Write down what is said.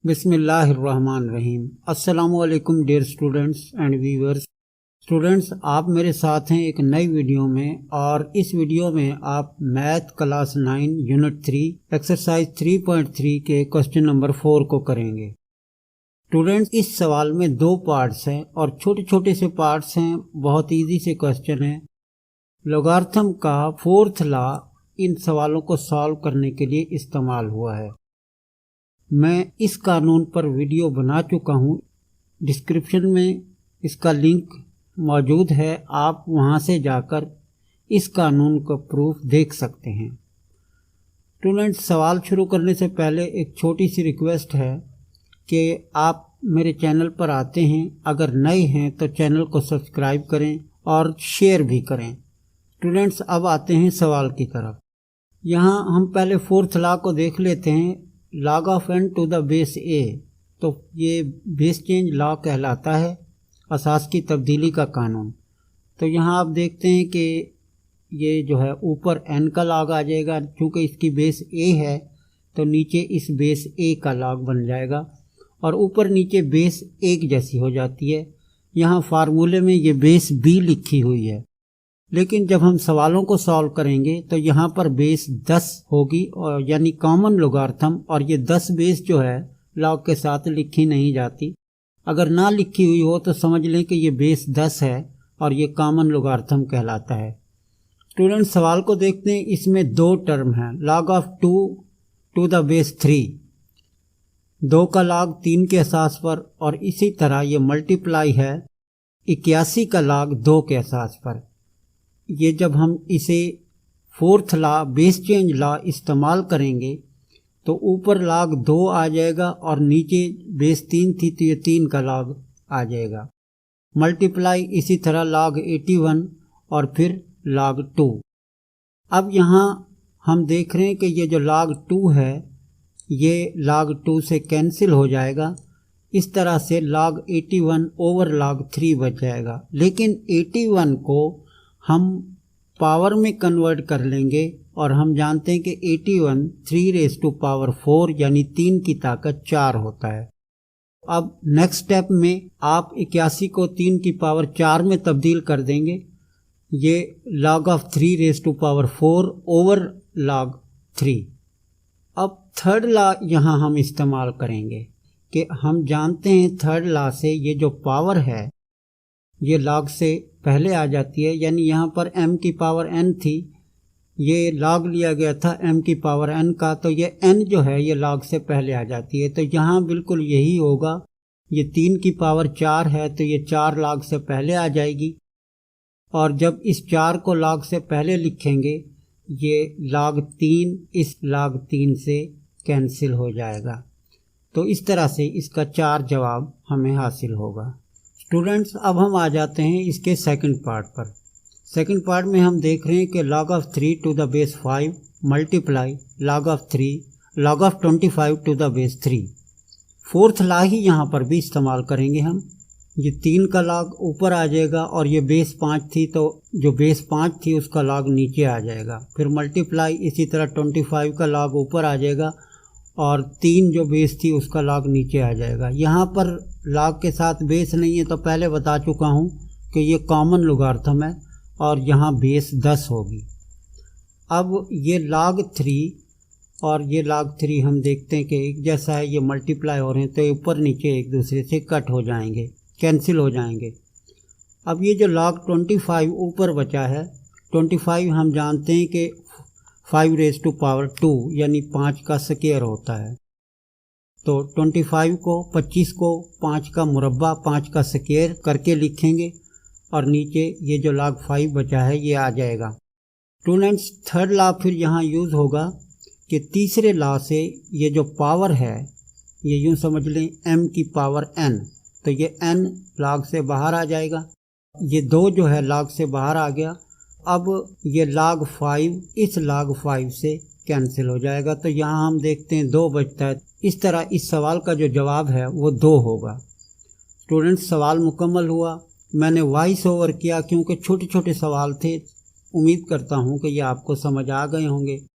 बिस्मिल्लाहिर्रहमानिर्रहीम। अस्सलामुअलैकुम dear students and viewers. Students, आप मेरे साथ हैं एक नई वीडियो में, और इस वीडियो में आप मैथ क्लास 9 यूनिट 3 एक्सरसाइज 3.3 के क्वेश्चन नंबर 4 को करेंगे। स्टूडेंट्स, इस सवाल में दो पार्ट्स हैं और छोटे छोटे से पार्ट्स हैं, बहुत इजी से क्वेश्चन हैं। लॉगरिथम का फोर्थ लॉ इन सवालों को सॉल्व करने के लिए इस्तेमाल हुआ है। मैं इस कानून पर वीडियो बना चुका हूँ, डिस्क्रिप्शन में इसका लिंक मौजूद है, आप वहाँ से जाकर इस कानून का प्रूफ देख सकते हैं। स्टूडेंट्स, सवाल शुरू करने से पहले एक छोटी सी रिक्वेस्ट है कि आप मेरे चैनल पर आते हैं, अगर नए हैं तो चैनल को सब्सक्राइब करें और शेयर भी करें। स्टूडेंट्स, अब आते हैं सवाल की तरफ। यहाँ हम पहले फोर्थ लॉ को देख लेते हैं, log of n to the base a। तो ये बेस चेंज लॉ कहलाता है, असास की तब्दीली का कानून। तो यहाँ आप देखते हैं कि ये जो है ऊपर n का log आ जाएगा, क्योंकि इसकी बेस a है तो नीचे इस बेस a का log बन जाएगा, और ऊपर नीचे बेस एक जैसी हो जाती है। यहाँ फार्मूले में ये बेस b लिखी हुई है, लेकिन जब हम सवालों को सॉल्व करेंगे तो यहाँ पर बेस 10 होगी, और यानी कॉमन लॉगरिथम, और ये 10 बेस जो है लॉग के साथ लिखी नहीं जाती। अगर ना लिखी हुई हो तो समझ लें कि ये बेस 10 है और ये कॉमन लॉगरिथम कहलाता है। स्टूडेंट, सवाल को देखते हैं। इसमें दो टर्म हैं, log of 2 to the base 3, 2 का log 3 के असास पर, और इसी तरह ये मल्टीप्लाई है 81 का log 2 के असास पर। ये जब हम इसे fourth law base change law इस्तेमाल करेंगे तो ऊपर log 2 आ जाएगा और नीचे बेस 3 थी तो ये 3 का log आ जाएगा। मल्टीप्लाई इसी तरह log 81 और फिर log 2। अब यहाँ हम देख रहे हैं कि ये जो log 2 है ये log 2 से कैंसिल हो जाएगा। इस तरह से log 81 ओवर log 3 बच जाएगा। लेकिन 81 को हम पावर में कन्वर्ट कर लेंगे, और हम जानते हैं कि 81 3 रेज़ टू पावर 4 यानी 3 की ताकत 4 होता है। अब नेक्स्ट स्टेप में आप 81 को 3 की पावर 4 में तब्दील कर देंगे। ये log of 3 raise to power 4 over log 3। अब थर्ड लॉ यहाँ हम इस्तेमाल करेंगे कि हम जानते हैं थर्ड लॉ से ये जो पावर है ये log से पहले आ जाती है, यानी यहाँ पर m की पावर n थी, ये log लिया गया था m की पावर n का, तो ये n जो है ये log से पहले आ जाती है। तो यहाँ बिल्कुल यही होगा, ये 3 की पावर 4 है तो ये 4 log से पहले आ जाएगी, और जब इस 4 को log से पहले लिखेंगे ये log 3 इस log 3 से कैंसिल हो जाएगा। तो इस तरह से इसका 4 जवाब हमें हासिल होगा। स्टूडेंट्स, अब हम आ जाते हैं इसके सेकंड पार्ट पर। सेकंड पार्ट में हम देख रहे हैं कि log of 3 to the base 5 multiply log of 25 to the base 3। Fourth law ही यहाँ पर भी इस्तेमाल करेंगे हम। ये 3 का log ऊपर आ जाएगा, और ये बेस 5 थी तो जो बेस 5 थी उसका log नीचे आ जाएगा। फिर मल्टीप्लाई इसी तरह 25 का log ऊपर आ जाएगा, और 3 जो बेस थी उसका log नीचे आ जाएगा। यहाँ पर log के साथ बेस नहीं है, तो पहले बता चुका हूँ कि ये कॉमन लॉगरिथम है और यहाँ बेस 10 होगी। अब ये log 3 और ये log 3 हम देखते हैं कि एक जैसा है, ये मल्टीप्लाई हो रहे हैं तो ऊपर नीचे एक दूसरे से कट हो जाएंगे, कैंसिल हो जाएंगे। अब ये जो log 25 ऊपर बचा है, 25 हम जानते हैं कि 5 रेज़ टू पावर 2 यानी 5 का स्क्वायर होता है। तो 25 को 25 को 5 का मुरब्बा 5 का स्क्वायर करके लिखेंगे, और नीचे ये जो log 5 बचा है ये आ जाएगा। स्टूडेंट्स, थर्ड लॉ फिर यहाँ यूज़ होगा कि तीसरे लॉ से ये जो पावर है ये यूँ समझ लें m की पावर n, तो ये n log से बाहर आ जाएगा। ये 2 जो है log से बाहर आ गया। अब ये log 5 इस log 5 से कैंसिल हो जाएगा, तो यहाँ हम देखते हैं 2 बचता है। इस तरह इस सवाल का जो जवाब है वो 2 होगा। स्टूडेंट्स, सवाल मुकम्मल हुआ। मैंने वॉइस ओवर किया क्योंकि छोटे छोटे सवाल थे। उम्मीद करता हूँ कि ये आपको समझ आ गए होंगे।